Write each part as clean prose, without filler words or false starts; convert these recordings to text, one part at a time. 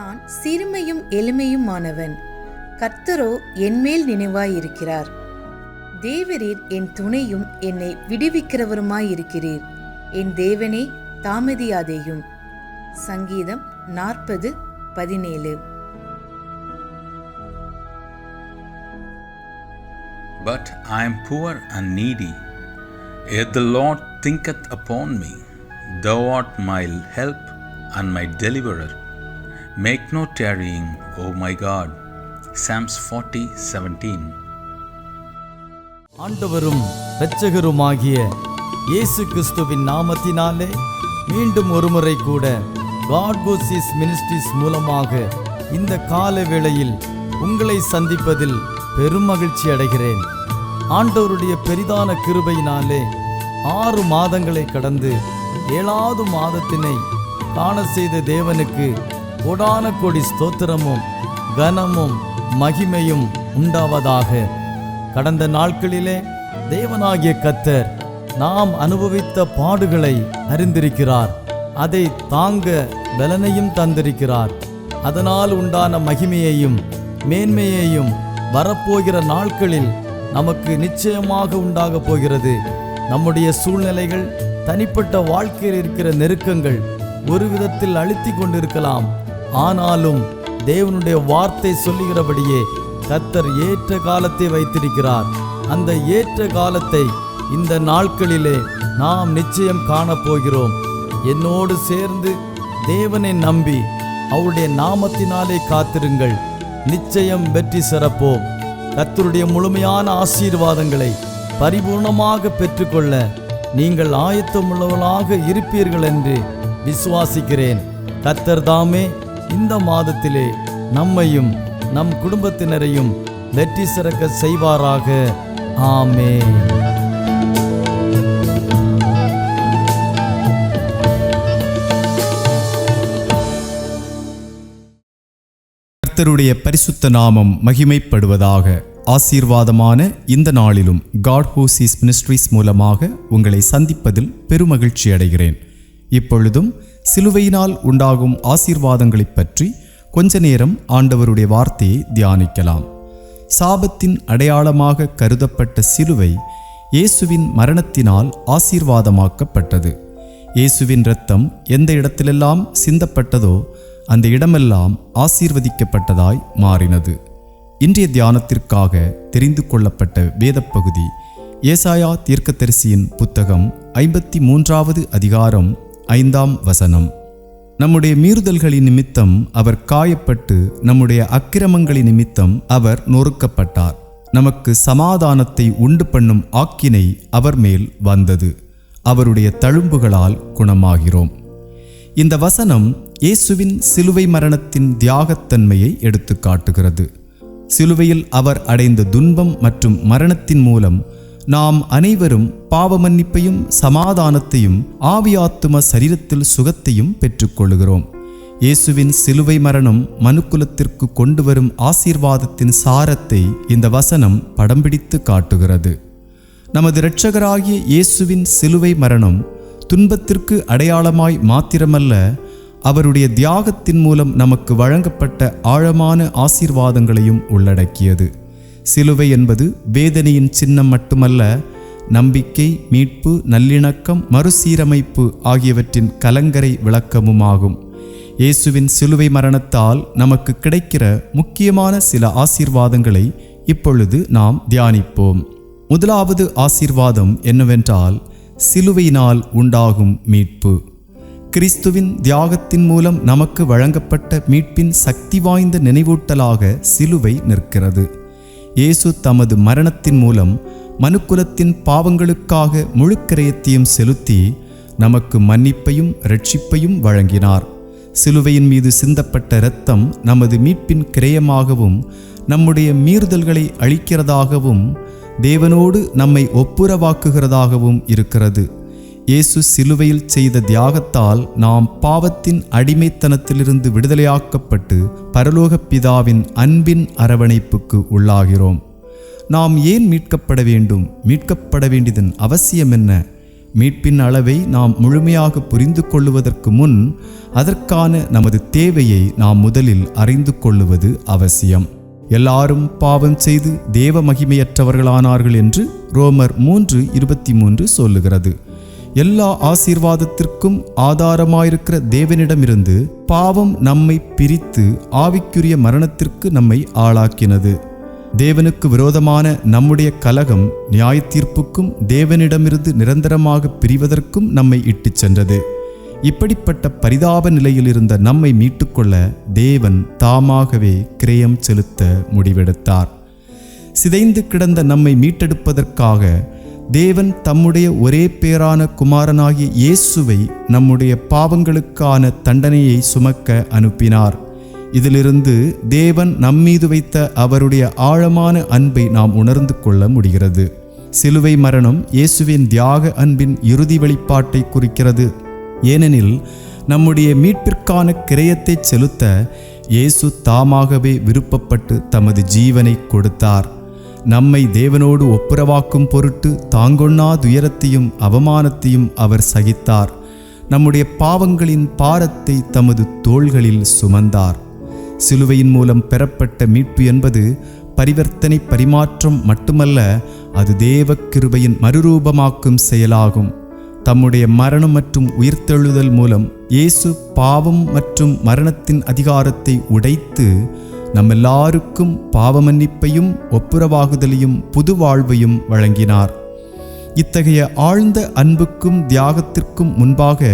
நான் சிறுமையும் எளிமையுமானவன், கர்த்தரோ என்மேல் நினைவாயிருக்கிறார். தேவரீர் என் துணையும் என்னை விடுவிக்கிறவருமாயிருக்கிறீர். என் தேவனே, தாமதியாதேயும். சங்கீதம் 40:17. But I am poor and needy, yet the Lord thinketh upon me. Thou art my help and my deliverer. Make no tarrying, O my God. Psalms 40:17. ஆண்டவரும் இரட்சகருமாகிய இயேசு கிறிஸ்துவின் நாமத்தினாலே மீண்டும் ஒருமுறை கூட God Goes மினிஸ்ட்ரீஸ் மூலமாக இந்த கால வேளையில் உங்களை சந்திப்பதில் பெரும் மகிழ்ச்சி அடைகிறேன். ஆண்டவருடைய பெரிதான கிருபையினாலே 6 மாதங்களை கடந்து 7வது மாதத்தினை காண செய்த தேவனுக்கு கோடான கோடி ஸ்தோத்திரமும் கனமும் மகிமையும் உண்டாவதாக. கடந்த நாட்களிலே தேவனாகிய கர்த்தர் நாம் அனுபவித்த பாடுகளை அறிந்திருக்கிறார். அதை தாங்க பலனையும் தந்திருக்கிறார். அதனால் உண்டான மகிமையையும் மேன்மையையும் வரப்போகிற நாட்களில் நமக்கு நிச்சயமாக உண்டாக போகிறது. நம்முடைய சூழ்நிலைகள், தனிப்பட்ட வாழ்க்கையில் இருக்கிற நெருக்கங்கள் ஒரு விதத்தில் அழுத்தி கொண்டிருக்கலாம். ஆனாலும் தேவனுடைய வார்த்தை சொல்லுகிறபடியே கர்த்தர் ஏற்ற காலத்தை வைத்திருக்கிறார். அந்த ஏற்ற காலத்தை இந்த நாட்களிலே நாம் நிச்சயம் காணப்போகிறோம். என்னோடு சேர்ந்து தேவனை நம்பி அவருடைய நாமத்தினாலே காத்திருங்கள். நிச்சயம் வெற்றி சிறப்போம். கர்த்தருடைய முழுமையான ஆசீர்வாதங்களை பரிபூர்ணமாக பெற்றுக்கொள்ள நீங்கள் ஆயத்தமுள்ளவர்களாக இருப்பீர்கள் என்று விசுவாசிக்கிறேன். கர்த்தர் தாமே இந்த மாதத்திலே நம்மையும் நம் குடும்பத்தினரையும் வெற்றி சிறக்க செய்வாராக. ஆமென். கர்த்தருடைய பரிசுத்த நாமம் மகிமைப்படுவதாக. ஆசீர்வாதமான இந்த நாளிலும் God Who Sees மினிஸ்ட்ரீஸ் மூலமாக உங்களை சந்திப்பதில் பெருமகிழ்ச்சி அடைகிறேன். இப்பொழுதும் சிலுவையினால் உண்டாகும் ஆசீர்வாதங்களை பற்றி கொஞ்ச நேரம் ஆண்டவருடைய வார்த்தையை தியானிக்கலாம். சாபத்தின் அடையாளமாக கருதப்பட்ட சிலுவை இயேசுவின் மரணத்தினால் ஆசீர்வாதமாக்கப்பட்டது. இயேசுவின் இரத்தம் எந்த இடத்திலெல்லாம் சிந்தப்பட்டதோ அந்த இடமெல்லாம் ஆசீர்வதிக்கப்பட்டதாய் மாறினது. இன்றைய தியானத்திற்காக தெரிந்து கொள்ளப்பட்ட வேதப்பகுதி ஏசாயா தீர்க்கதரிசியின் புத்தகம் 53வது அதிகாரம் 5ஆம் வசனம். நம்முடைய மீறுதல்களின் நிமித்தம் அவர் காயப்பட்டு, நம்முடைய அக்கிரமங்களின் நிமித்தம் அவர் நொறுக்கப்பட்டார். நமக்கு சமாதானத்தை உண்டு பண்ணும் ஆக்கினை அவர் மேல் வந்தது. அவருடைய தழும்புகளால் குணமாகிறோம். இந்த வசனம் இயேசுவின் சிலுவை மரணத்தின் தியாகத்தன்மையை எடுத்து காட்டுகிறது. சிலுவையில் அவர் அடைந்த துன்பம் மற்றும் மரணத்தின் மூலம் நாம் அனைவரும் பாவ மன்னிப்பையும் சமாதானத்தையும் ஆவியாத்தும சரீரத்தில் சுகத்தையும் பெற்றுக்கொள்கிறோம். இயேசுவின் சிலுவை மரணம் மனுக்குலத்திற்கு கொண்டு வரும் ஆசீர்வாதத்தின் சாரத்தை இந்த வசனம் படம் பிடித்து காட்டுகிறது. நமது இரட்சகராகிய இயேசுவின் சிலுவை மரணம் துன்பத்திற்கு அடையாளமாய் மாத்திரமல்ல, அவருடைய தியாகத்தின் மூலம் நமக்கு வழங்கப்பட்ட ஆழமான ஆசீர்வாதங்களையும் உள்ளடக்கியது. சிலுவை என்பது வேதனையின் சின்னம் மட்டுமல்ல, நம்பிக்கை, மீட்பு, நல்லிணக்கம், மறுசீரமைப்பு ஆகியவற்றின் கலங்கரை விளக்கமுமாகும். இயேசுவின் சிலுவை மரணத்தால் நமக்கு கிடைக்கிற முக்கியமான சில ஆசீர்வாதங்களை இப்பொழுது நாம் தியானிப்போம். முதலாவது ஆசீர்வாதம் என்னவென்றால், சிலுவையினால் உண்டாகும் மீட்பு. கிறிஸ்துவின் தியாகத்தின் மூலம் நமக்கு வழங்கப்பட்ட மீட்பின் சக்தி வாய்ந்த நினைவூட்டலாக சிலுவை நிற்கிறது. இயேசு தமது மரணத்தின் மூலம் மனுக்குலத்தின் பாவங்களுக்காக முழு கிரயத்தையும் செலுத்தி நமக்கு மன்னிப்பையும் இரட்சிப்பையும் வழங்கினார். சிலுவையின் மீது சிந்தப்பட்ட இரத்தம் நமது மீட்பின் கிரயமாகவும் நம்முடைய மீறுதல்களை அழிக்கிறதாகவும் தேவனோடு நம்மை ஒப்புரவாக்குகிறதாகவும் இருக்கிறது. இயேசு சிலுவையில் செய்த தியாகத்தால் நாம் பாவத்தின் அடிமைத்தனத்திலிருந்து விடுதலையாக்கப்பட்டு பரலோக பிதாவின் அன்பின் அரவணைப்புக்கு உள்ளாகிறோம். நாம் ஏன் மீட்கப்பட வேண்டும்? மீட்கப்பட வேண்டியதன் அவசியம் என்ன? மீட்பின் அளவை நாம் முழுமையாக புரிந்து கொள்ளுவதற்கு முன் அதற்கான நமது தேவையை நாம் முதலில் அறிந்து கொள்ளுவது அவசியம். எல்லாரும் பாவம் செய்து தேவ மகிமையற்றவர்களானார்கள் என்று ரோமர் 3:23 சொல்லுகிறது. எல்லா ஆசீர்வாதத்திற்கும் ஆதாரமாயிருக்கிற தேவனிடமிருந்து பாவம் நம்மை பிரித்து ஆவிக்குரிய மரணத்திற்கு நம்மை ஆளாக்கினது. தேவனுக்கு விரோதமான நம்முடைய கலகம் நியாயத்தீர்ப்புக்கும் தேவனிடமிருந்து நிரந்தரமாக பிரிவதற்கும் நம்மை இட்டுச் சென்றது. இப்படிப்பட்ட பரிதாப நிலையில் இருந்த நம்மை மீட்டுக்கொள்ள தேவன் தாமாகவே கிரயம் செலுத்த முடிவெடுத்தார். சிதைந்து கிடந்த நம்மை மீட்டெடுப்பதற்காக தேவன் தம்முடைய ஒரே பேரான குமாரனாகிய இயேசுவை நம்முடைய பாவங்களுக்கான தண்டனையை சுமக்க அனுப்பினார். இதிலிருந்து தேவன் நம்மீது வைத்த அவருடைய ஆழமான அன்பை நாம் உணர்ந்து கொள்ள முடிகிறது. சிலுவை மரணம் இயேசுவின் தியாக அன்பின் இறுதி வெளிப்பாட்டை குறிக்கிறது. ஏனெனில் நம்முடைய மீட்பிற்கான கிரயத்தை செலுத்த இயேசு தாமாகவே விருப்பப்பட்டு தமது ஜீவனை கொடுத்தார். நம்மை தேவனோடு ஒப்புரவாக்கும் பொருட்டு தாங்கொண்ணா துயரத்தையும் அவமானத்தையும் அவர் சகித்தார். நம்முடைய பாவங்களின் பாரத்தை தமது தோள்களில் சுமந்தார். சிலுவையின் மூலம் பெறப்பட்ட மீட்பு என்பது பரிவர்த்தனை பரிமாற்றம் மட்டுமல்ல, அது தேவ கிருபையின் மறுரூபமாக்கும் செயலாகும். தம்முடைய மரணம் மற்றும் உயிர்த்தெழுதல் மூலம் இயேசு பாவம் மற்றும் மரணத்தின் அதிகாரத்தை உடைத்து நம்மெல்லாருக்கும் பாவ மன்னிப்பையும் ஒப்புரவாகுதலையும் புது வாழ்வையும் வழங்கினார். இத்தகைய ஆழ்ந்த அன்புக்கும் தியாகத்திற்கும் முன்பாக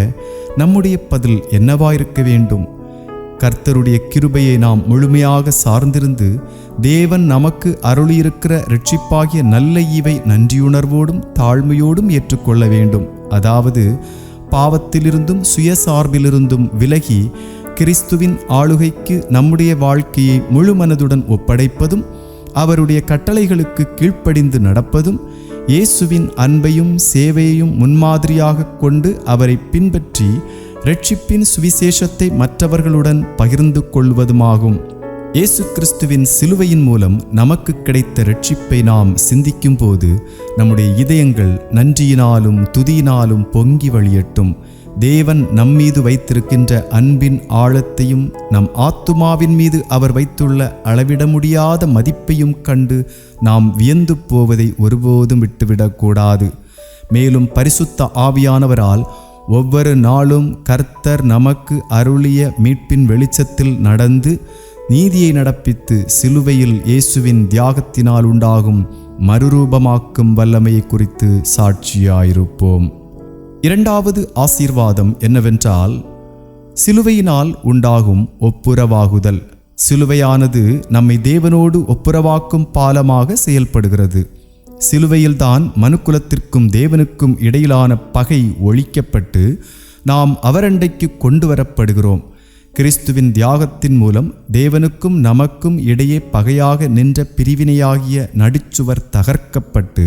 நம்முடைய பதில் என்னவாயிருக்க வேண்டும்? கர்த்தருடைய கிருபையை நாம் முழுமையாக சார்ந்திருந்து தேவன் நமக்கு அருளியிருக்கிற இரட்சிப்பாகிய நல்ல ஈவை நன்றியுணர்வோடும் தாழ்மையோடும் ஏற்றுக்கொள்ள வேண்டும். அதாவது பாவத்திலிருந்தும் சுயசார்பிலிருந்தும் விலகி கிறிஸ்துவின் ஆளுகைக்கு நம்முடைய வாழ்க்கையை முழு மனதுடன் ஒப்படைப்பதும், அவருடைய கட்டளைகளுக்கு கீழ்ப்படிந்து நடப்பதும், இயேசுவின் அன்பையும் சேவையையும் முன்மாதிரியாக கொண்டு அவரை பின்பற்றி இரட்சிப்பின் சுவிசேஷத்தை மற்றவர்களுடன் பகிர்ந்து கொள்வதுமாகும். இயேசு கிறிஸ்துவின் சிலுவையின் மூலம் நமக்கு கிடைத்த இரட்சிப்பை நாம் சிந்திக்கும் போது நம்முடைய இதயங்கள் நன்றியினாலும் துதியினாலும் பொங்கி வழியட்டும். தேவன் நம்மீது வைத்திருக்கின்ற அன்பின் ஆழத்தையும் நம் ஆத்துமாவின் மீது அவர் வைத்துள்ள அளவிட முடியாத மதிப்பையும் கண்டு நாம் வியந்து போவதை ஒருபோதும் விட்டுவிடக்கூடாது. மேலும் பரிசுத்த ஆவியானவரால் ஒவ்வொரு நாளும் கர்த்தர் நமக்கு அருளிய மீட்பின் வெளிச்சத்தில் நடந்து நீதியை நடப்பித்து சிலுவையில் இயேசுவின் தியாகத்தினால் உண்டாகும் மறுரூபமாக்கும் வல்லமையை குறித்து சாட்சியாயிருப்போம். இரண்டாவது ஆசீர்வாதம் என்னவென்றால், சிலுவையினால் உண்டாகும் ஒப்புரவாகுதல். சிலுவையானது நம்மை தேவனோடு ஒப்புரவாக்கும் பாலமாக செயல்படுகிறது. சிலுவையில்தான் மனுக்குலத்திற்கும் தேவனுக்கும் இடையிலான பகை ஒழிக்கப்பட்டு நாம் அவரண்டைக்கு கொண்டு வரப்படுகிறோம். கிறிஸ்துவின் தியாகத்தின் மூலம் தேவனுக்கும் நமக்கும் இடையே பகையாக நின்ற பிரிவினையாகிய நடுச்சுவர் தகர்க்கப்பட்டு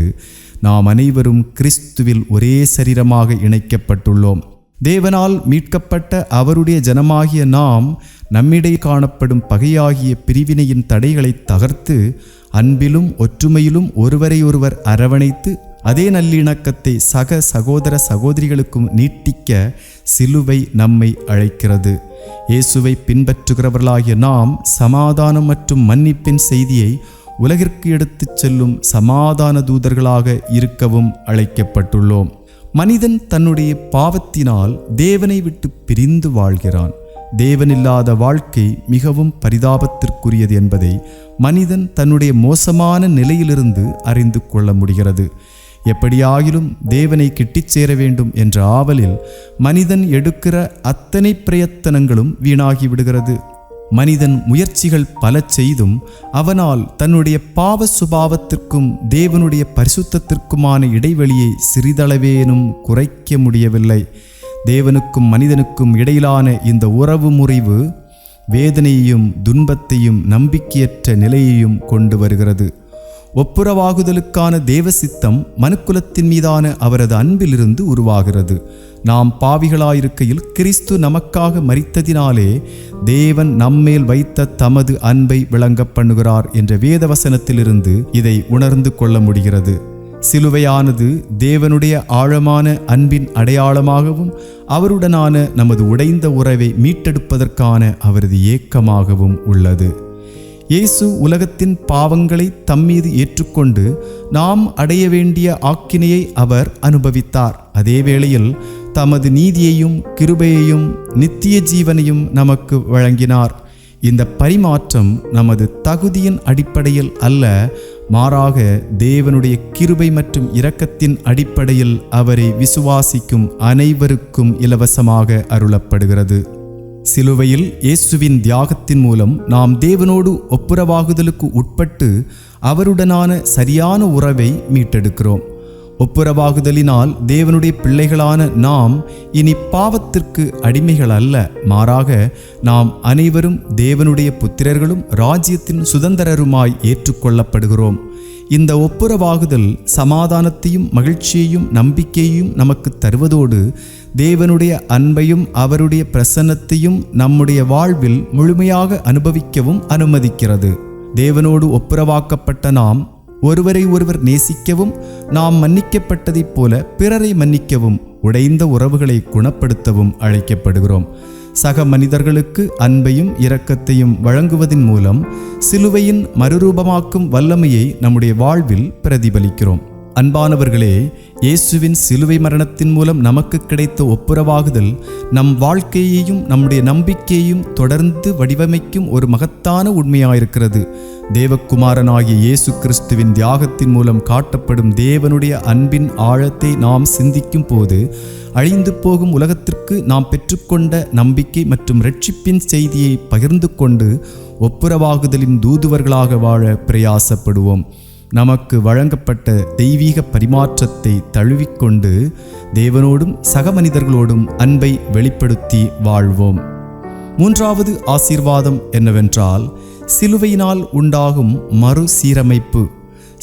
நாம் அனைவரும் கிறிஸ்துவில் ஒரே சரீரமாக இணைக்கப்பட்டுள்ளோம். தேவனால் மீட்கப்பட்ட அவருடைய ஜனமாகிய நாம் நம்மிடையே காணப்படும் பகையாகிய பிரிவினையின் தடைகளை தகர்த்து அன்பிலும் ஒற்றுமையிலும் ஒருவரையொருவர் அரவணைத்து அதே நல்லிணக்கத்தை சக சகோதர சகோதரிகளுக்கும் நீட்டிக்க சிலுவை நம்மை அழைக்கிறது. இயேசுவை பின்பற்றுகிறவர்களாகிய நாம் சமாதானம் மற்றும் மன்னிப்பின் செய்தியை உலகிற்கு எடுத்துச் செல்லும் சமாதான தூதர்களாக இருக்கவும் அழைக்கப்பட்டுள்ளோம். மனிதன் தன்னுடைய பாவத்தினால் தேவனை விட்டு பிரிந்து வாழ்கிறான். தேவனில்லாத வாழ்க்கை மிகவும் பரிதாபத்திற்குரியது என்பதை மனிதன் தன்னுடைய மோசமான நிலையிலிருந்து அறிந்து கொள்ள முடிகிறது. எப்படியாகிலும் தேவனை கிட்டிச் சேர வேண்டும் என்ற ஆவலில் மனிதன் எடுக்கிற அத்தனை பிரயத்தனங்களும் வீணாகி விடுகிறது. மனிதன் முயற்சிகள் பல செய்தும் அவனால் தன்னுடைய பாவ சுபாவத்திற்கும் தேவனுடைய பரிசுத்தத்திற்குமான இடைவெளியை சிறிதளவேனும் குறைக்க முடியவில்லை. தேவனுக்கும் மனிதனுக்கும் இடையிலான இந்த உறவு முறிவு வேதனையையும் துன்பத்தையும் நம்பிக்கையற்ற நிலையையும் கொண்டு வருகிறது. ஒப்புரவாகுதலுக்கான தேவ சித்தம் மனுக்குலத்தின் மீதான அவரது அன்பிலிருந்து உருவாகிறது. நாம் பாவிகளாயிருக்கையில் கிறிஸ்து நமக்காக மரித்ததினாலே தேவன் நம்மேல் வைத்த தமது அன்பை விளங்க பண்ணுகிறார் என்ற வேத வசனத்திலிருந்து இதை உணர்ந்து கொள்ள முடிகிறது. சிலுவையானது தேவனுடைய ஆழமான அன்பின் அடையாளமாகவும் அவருடனான நமது உடைந்த உறவை மீட்டெடுப்பதற்கான அவரது ஏக்கமாகவும் உள்ளது. இயேசு உலகத்தின் பாவங்களை தம்மீது ஏற்றுக்கொண்டு நாம் அடைய வேண்டிய ஆக்கினையை அவர் அனுபவித்தார். அதே வேளையில் தமது நீதியையும் கிருபையையும் நித்திய ஜீவனையும் நமக்கு வழங்கினார். இந்த பரிமாற்றம் நமது தகுதியின் அடிப்படையில் அல்ல, மாறாக தேவனுடைய கிருபை மற்றும் இரக்கத்தின் அடிப்படையில் அவரை விசுவாசிக்கும் அனைவருக்கும் இலவசமாக அருளப்படுகிறது. சிலுவையில் இயேசுவின் தியாகத்தின் மூலம் நாம் தேவனோடு ஒப்புரவாகுதலுக்கு உட்பட்டு அவருடனான சரியான உறவை மீட்டெடுக்கிறோம். ஒப்புரவாகுதலினால் தேவனுடைய பிள்ளைகளான நாம் இனி பாவத்திற்கு அடிமைகள் அல்ல, மாறாக நாம் அனைவரும் தேவனுடைய புத்திரர்களும் ராஜ்யத்தின் சுதந்திரருமாய் ஏற்றுக்கொள்ளப்படுகிறோம். இந்த ஒப்புரவாகுதல் சமாதானத்தையும் மகிழ்ச்சியையும் நம்பிக்கையையும் நமக்கு தருவதோடு தேவனுடைய அன்பையும் அவருடைய பிரசன்னத்தையும் நம்முடைய வாழ்வில் முழுமையாக அனுபவிக்கவும் அனுமதிக்கிறது. தேவனோடு ஒப்புரவாக்கப்பட்ட நாம் ஒருவரை ஒருவர் நேசிக்கவும், நாம் மன்னிக்கப்பட்டதைப் போல பிறரை மன்னிக்கவும், உடைந்த உறவுகளை குணப்படுத்தவும் அழைக்கப்படுகிறோம். சக மனிதர்களுக்கு அன்பையும் இரக்கத்தையும் வழங்குவதன் மூலம் சிலுவையின் மறுரூபமாக்கும் வல்லமையை நம்முடைய வாழ்வில் பிரதிபலிக்கிறோம். அன்பானவர்களே, இயேசுவின் சிலுவை மரணத்தின் மூலம் நமக்கு கிடைத்த ஒப்புரவாகுதல் நம் வாழ்க்கையையும் நம்முடைய நம்பிக்கையையும் தொடர்ந்து வடிவமைக்கும் ஒரு மகத்தான உண்மையாயிருக்கிறது. தேவகுமாரனாகிய இயேசு கிறிஸ்துவின் தியாகத்தின் மூலம் காட்டப்படும் தேவனுடைய அன்பின் ஆழத்தை நாம் சிந்திக்கும் போது அழிந்து போகும் உலகத்திற்கு நாம் பெற்றுக்கொண்ட நம்பிக்கை மற்றும் இரட்சிப்பின் செய்தியை பகிர்ந்து கொண்டு ஒப்புரவாகுதலின் தூதுவர்களாக வாழ பிரயாசப்படுவோம். நமக்கு வழங்கப்பட்ட தெய்வீக பரிமாற்றத்தை தழுவிக்கொண்டு தேவனோடும் சக மனிதர்களோடும் அன்பை வெளிப்படுத்தி வாழ்வோம். மூன்றாவது ஆசீர்வாதம் என்னவென்றால், சிலுவையினால் உண்டாகும் மறுசீரமைப்பு.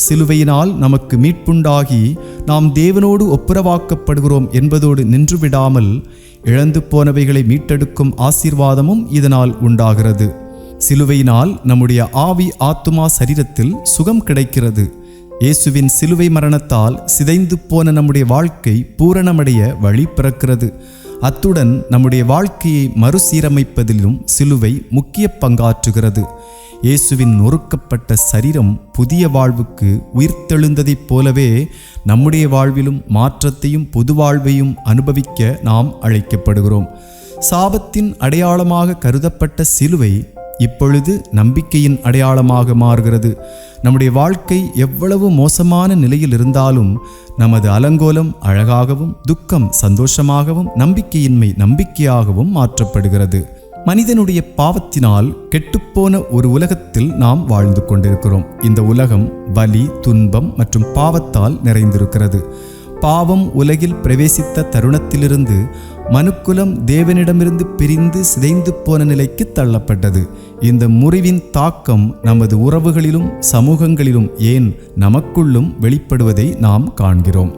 சிலுவையினால் நமக்கு மீட்புண்டாகி நாம் தேவனோடு ஒப்புரவாக்கப்படுகிறோம் என்பதோடு நின்றுவிடாமல் இழந்து போனவைகளை மீட்டெடுக்கும் ஆசீர்வாதமும் இதனால் உண்டாகிறது. சிலுவையினால் நம்முடைய ஆவி ஆத்துமா சரீரத்தில் சுகம் கிடைக்கிறது. இயேசுவின் சிலுவை மரணத்தால் சிதைந்து போன நம்முடைய வாழ்க்கை பூரணமடைய வழி பிறக்கிறது. அத்துடன் நம்முடைய வாழ்க்கையை மறுசீரமைப்பதிலும் சிலுவை முக்கிய பங்காற்றுகிறது. இயேசுவின் நொறுக்கப்பட்ட சரீரம் புதிய வாழ்வுக்கு உயிர்த்தெழுந்ததைப் போலவே நம்முடைய வாழ்விலும் மாற்றத்தையும் புது வாழ்வையும் அனுபவிக்க நாம் அழைக்கப்படுகிறோம். சாபத்தின் அடையாளமாக கருதப்பட்ட சிலுவை இப்பொழுது நம்பிக்கையின் அடையாளமாக மாறுகிறது. நம்முடைய வாழ்க்கை எவ்வளவு மோசமான நிலையில் இருந்தாலும் நமது அலங்கோலம் அழகாகவும், துக்கம் சந்தோஷமாகவும், நம்பிக்கையின்மை நம்பிக்கையாகவும் மாற்றப்படுகிறது. மனிதனுடைய பாவத்தினால் கெட்டுப்போன ஒரு உலகத்தில் நாம் வாழ்ந்து கொண்டிருக்கிறோம். இந்த உலகம் வலி, துன்பம் மற்றும் பாவத்தால் நிறைந்திருக்கிறது. பாவம் உலகில் பிரவேசித்த தருணத்திலிருந்து மனுக்குலம் தேவனிடமிருந்து பிரிந்து சிதைந்து போன நிலைக்கு தள்ளப்பட்டது. இந்த முறிவின் தாக்கம் நமது உறவுகளிலும் சமூகங்களிலும் ஏன் நமக்குள்ளும் வெளிப்படுவதை நாம் காண்கிறோம்.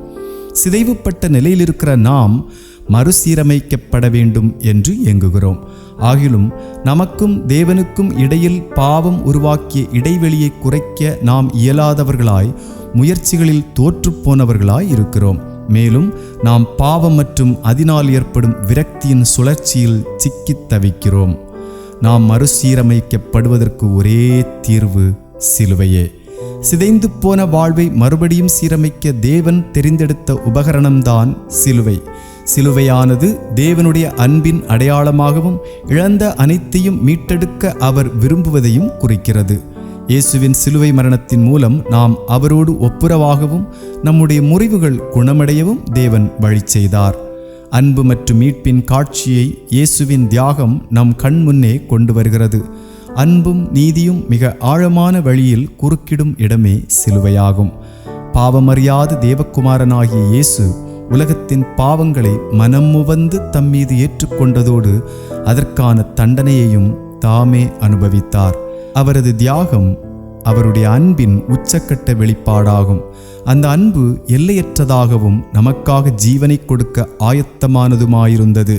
சிதைவுப்பட்ட நிலையில் இருக்கிற நாம் மறுசீரமைக்கப்பட வேண்டும் என்று எங்குகிறோம். ஆகிலும் நமக்கும் தேவனுக்கும் இடையில் பாவம் உருவாக்கிய இடைவெளியை குறைக்க நாம் இயலாதவர்களாய், முயற்சிகளில் தோற்றுப்போனவர்களாய் இருக்கிறோம். மேலும் நாம் பாவம் மற்றும் அதனால் ஏற்படும் விரக்தியின் சுழற்சியில் சிக்கித் தவிக்கிறோம். நாம் மறுசீரமைக்கப்படுவதற்கு ஒரே தீர்வு சிலுவையே. சிதைந்து போன வாழ்வை மறுபடியும் சீரமைக்க தேவன் தெரிந்தெடுத்த உபகரணம்தான் சிலுவை. சிலுவையானது தேவனுடைய அன்பின் அடையாளமாகவும் இழந்த அனைத்தையும் மீட்டெடுக்க அவர் விரும்புவதையும் குறிக்கிறது. இயேசுவின் சிலுவை மரணத்தின் மூலம் நாம் அவரோடு ஒப்புரவாகவும் நம்முடைய முறிவுகள் குணமடையவும் தேவன் வழி செய்தார். அன்பு மற்றும் மீட்பின் காட்சியை இயேசுவின் தியாகம் நம் கண் முன்னே கொண்டு வருகிறது. அன்பும் நீதியும் மிக ஆழமான வழியில் குறுக்கிடும் இடமே சிலுவையாகும். பாவமறியாத தேவகுமாரனாகிய இயேசு உலகத்தின் பாவங்களை மனமுவந்து தம்மீது ஏற்றுக்கொண்டதோடு அதற்கான தண்டனையையும் தாமே அனுபவித்தார். அவரது தியாகம் அவருடைய அன்பின் உச்சக்கட்ட வெளிப்பாடாகும். அந்த அன்பு எல்லையற்றதாகவும் நமக்காக ஜீவனை கொடுக்க ஆயத்தமானதுமாயிருந்தது.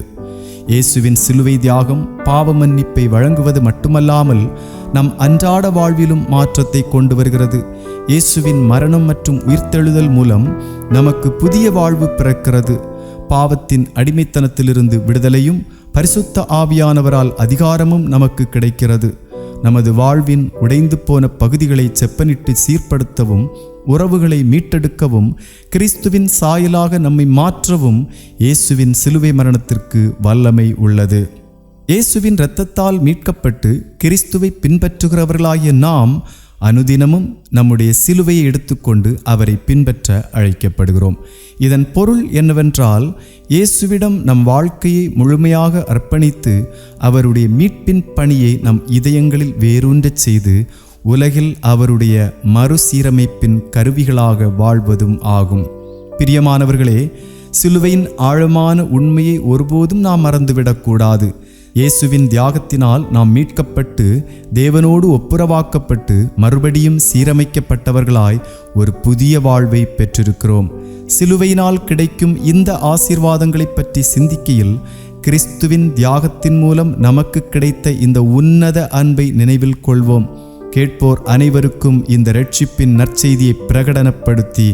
இயேசுவின் சிலுவை தியாகம் பாவ மன்னிப்பை வழங்குவது மட்டுமல்லாமல் நம் அன்றாட வாழ்விலும் மாற்றத்தை கொண்டு வருகிறது. இயேசுவின் மரணம் மற்றும் உயிர்த்தெழுதல் மூலம் நமக்கு புதிய வாழ்வு பிறக்கிறது. பாவத்தின் அடிமைத்தனத்திலிருந்து விடுதலையும் பரிசுத்த ஆவியானவரால் அதிகாரமும் நமக்கு கிடைக்கிறது. நமது வாழ்வின் உடைந்து போன பகுதிகளை செப்பனிட்டு சீர்படுத்தவும், உறவுகளை மீட்டெடுக்கவும், கிறிஸ்துவின் சாயலாக நம்மை மாற்றவும் இயேசுவின் சிலுவை மரணத்திற்கு வல்லமை உள்ளது. இயேசுவின் இரத்தத்தால் மீட்கப்பட்டு கிறிஸ்துவை பின்பற்றுகிறவர்களாகிய நாம் அனுதினமும் நம்முடைய சிலுவையை எடுத்துக்கொண்டு அவரை பின்பற்ற அழைக்கப்படுகிறோம். இதன் பொருள் என்னவென்றால், இயேசுவிடம் நம் வாழ்க்கையை முழுமையாக அர்ப்பணித்து அவருடைய மீட்பின் பணியை நம் இதயங்களில் வேரூன்றச் செய்து உலகில் அவருடைய மறுசீரமைப்பின் கருவிகளாக வாழ்வதும் ஆகும். பிரியமானவர்களே, சிலுவையின் ஆழமான உண்மையை ஒருபோதும் நாம் மறந்துவிடக்கூடாது. இயேசுவின் தியாகத்தினால் நாம் மீட்கப்பட்டு தேவனோடு ஒப்புரவாக்கப்பட்டு மறுபடியும் சீரமைக்கப்பட்டவர்களாய் ஒரு புதிய வாழ்வை பெற்றிருக்கிறோம். சிலுவையினால் கிடைக்கும் இந்த ஆசீர்வாதங்களை பற்றி சிந்திக்கையில் கிறிஸ்துவின் தியாகத்தின் மூலம் நமக்கு கிடைத்த இந்த உன்னத அன்பை நினைவில் கொள்வோம். கேட்போர் அனைவருக்கும் இந்த இரட்சிப்பின் நற்செய்தியை பிரகடனப்படுத்தி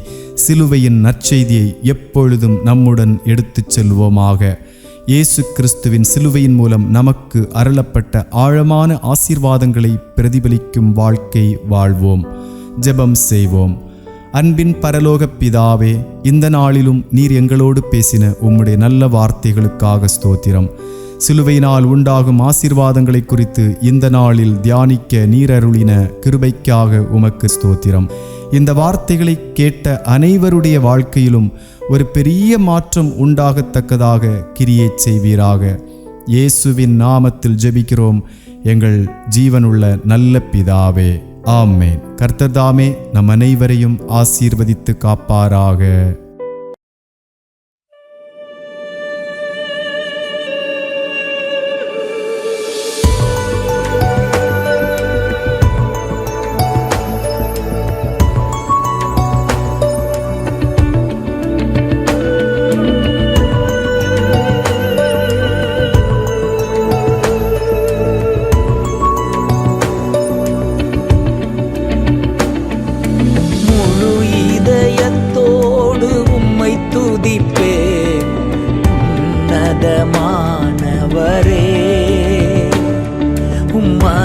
சிலுவையின் நற்செய்தியை எப்பொழுதும் நம்முடன் எடுத்துச் செல்வோமாக. இயேசு கிறிஸ்துவின் சிலுவையின் மூலம் நமக்கு அருளப்பட்ட ஆழமான ஆசீர்வாதங்களை பிரதிபலிக்கும் வாழ்க்கை வாழ்வோம். ஜெபம் செய்வோம். அன்பின் பரலோக பிதாவே, இந்த நாளிலும் நீர் எங்களோடு பேசின உம்முடைய நல்ல வார்த்தைகளுக்காக ஸ்தோத்திரம். சிலுவையினால் உண்டாகும் ஆசீர்வாதங்களை குறித்து இந்த நாளில் தியானிக்க நீர் அருளின கிருபைக்காக உமக்கு ஸ்தோத்திரம். இந்த வார்த்தைகளை கேட்ட அனைவருடைய வாழ்க்கையிலும் ஒரு பெரிய மாற்றம் உண்டாகத்தக்கதாக கிரியை செய்வீராக. இயேசுவின் நாமத்தில் ஜெபிக்கிறோம் எங்கள் ஜீவனுள்ள நல்ல பிதாவே, ஆமென். கர்த்தர் தாமே நம் அனைவரையும் ஆசீர்வதித்து காப்பாராக.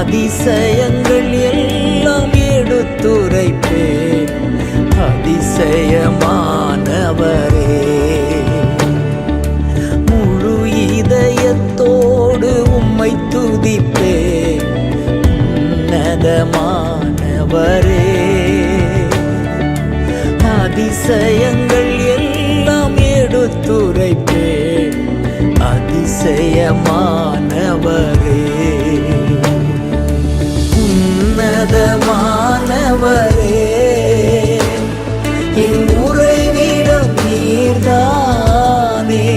அதிசயங்கள் எல்லாம் எடுத்துரைப்பே, அதிசயமானவரே. முழு இதயத்தோடு உம்மை துதிப்பே, உன்னதமானவரே. அதிசயங்கள் எல்லாம் எடுத்துரைப்பே, அதிசயமானவரே. உன்னதமானவரே, என் உறைவிடம் நீர்தானே.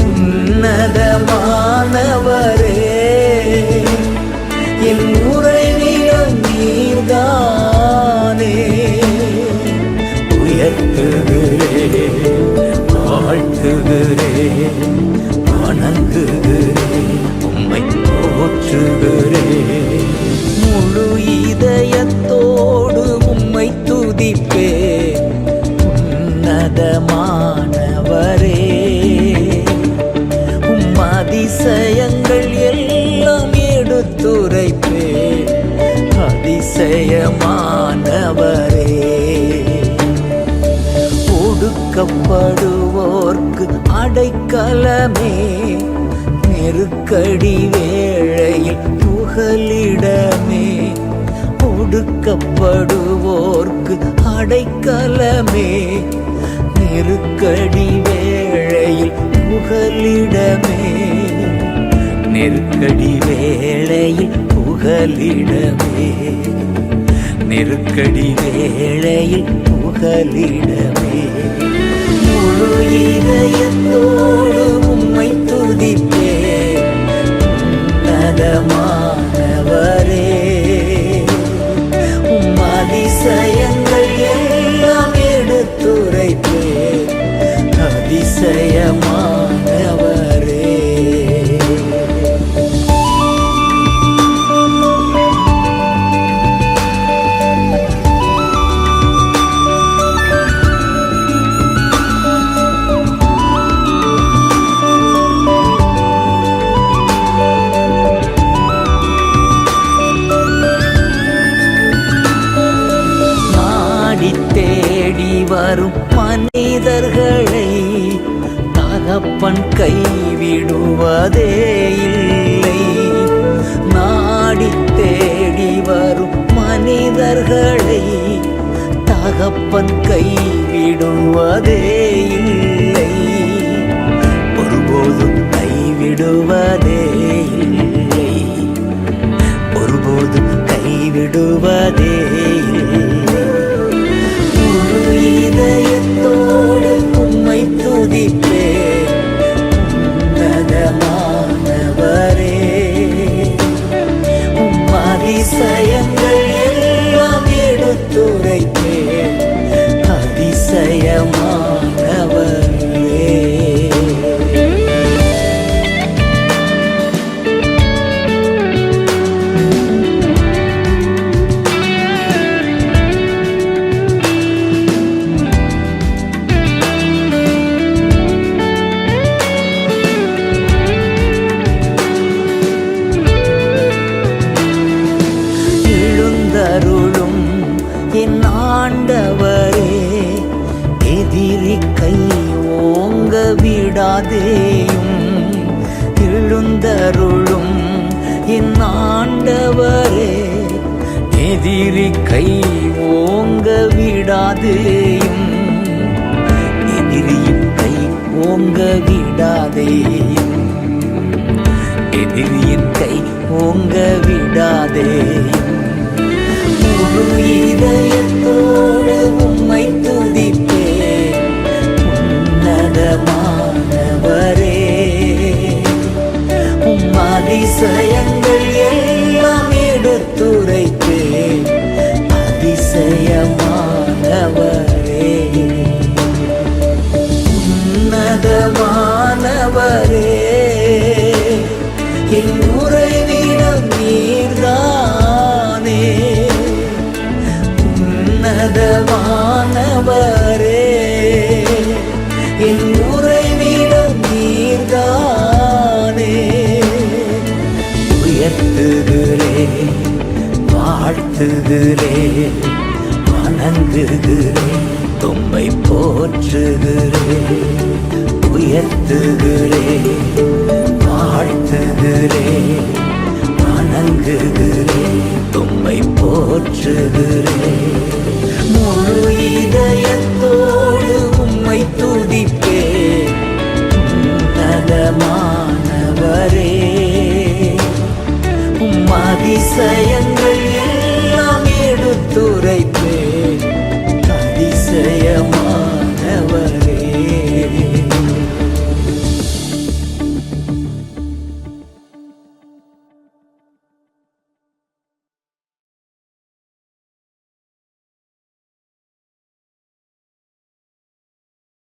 உன்னதமானவரே, என் உறைவிடம் நீர்தானே. உயர்த்துகிறேன், வாழ்த்துகிறேன், வணங்குகிறேன், உம்மை போற்றுகிறேன். முழு இதயத்தோடு உம்மை துதிப்பே, உன்னதமானவரே. உம் அதிசயங்கள் எல்லாம் எடுத்துரைப்பே, அதிசயமானவரே. ஒடுக்கப்படுவோர்க்கு அடைக்கலமே, நெருக்கடி வேளையில் புகலிடமே. ஒடுக்கப்படுவோர்க்கு அடைக்கலமே, நெருக்கடி வேளையில் புகலிடமே. நெருக்கடி வேளையில் புகலிடமே, நெருக்கடி வேளையில் புகலிடமே. முழு இதயத்தோடு உம்மை துதிப்பே, உன்னதமானவரே. உம் அதிசயங்கள் எல்லாம் எடுத்துரைப்பே, அதிசயமானவரே. கைவிடுவதே இல்லை. நாடி தேடி வரும் மனிதர்களை தகப்பன் கைவிடுவதே இல்லை. ஒருபோதும் கைவிடுவதே இல்லை. ஒருபோதும் கைவிடுவதே இல்லை. முழு இதயத்தோடு உம்மை துதிப்பேன் உன்னதமானவரே. உம் அதிசயங்கள் எல்லாம் எடுத்துரைப்பேன் அதிசயமானவரே. எழுந்தருளும் என் ஆண்டவரே, எதிரி கை ஓங்க விடாதேயும். எழுந்தருளும் என் ஆண்டவரே, எதிரி கை ஓங்க விடாதேயும். எதிரியின் கை ஓங்க விடாதேயும். எதிரியின் கை ஓங்க விடாதேயும். முழு இதயத்தோடு உம்மை துதிப்பேன் உன்னதமானவரே. உம் அதிசயங்கள் எல்லாம் எடுத்துரைப்பேன் அதிசயமானவரே. உன்னதமானவரே, என் உறைவிடம் நீர்தானே. உன்னதமானவரே, என் உறைவிடம் நீர்தானே. உயர்த்துகிறேன், வாழ்த்துகிறேன், வணங்குகிறேன், உம்மை போற்றுகிறேன். உயர்த்துகிறேன், வாழ்த்துகிறேன், வணங்குகிறேன், உம்மை போற்றுகிறேன். முழு இதயத்தோடு உம்மை துதிப்பேன் உன்னதமானவரே. உம் அதிசயங்கள்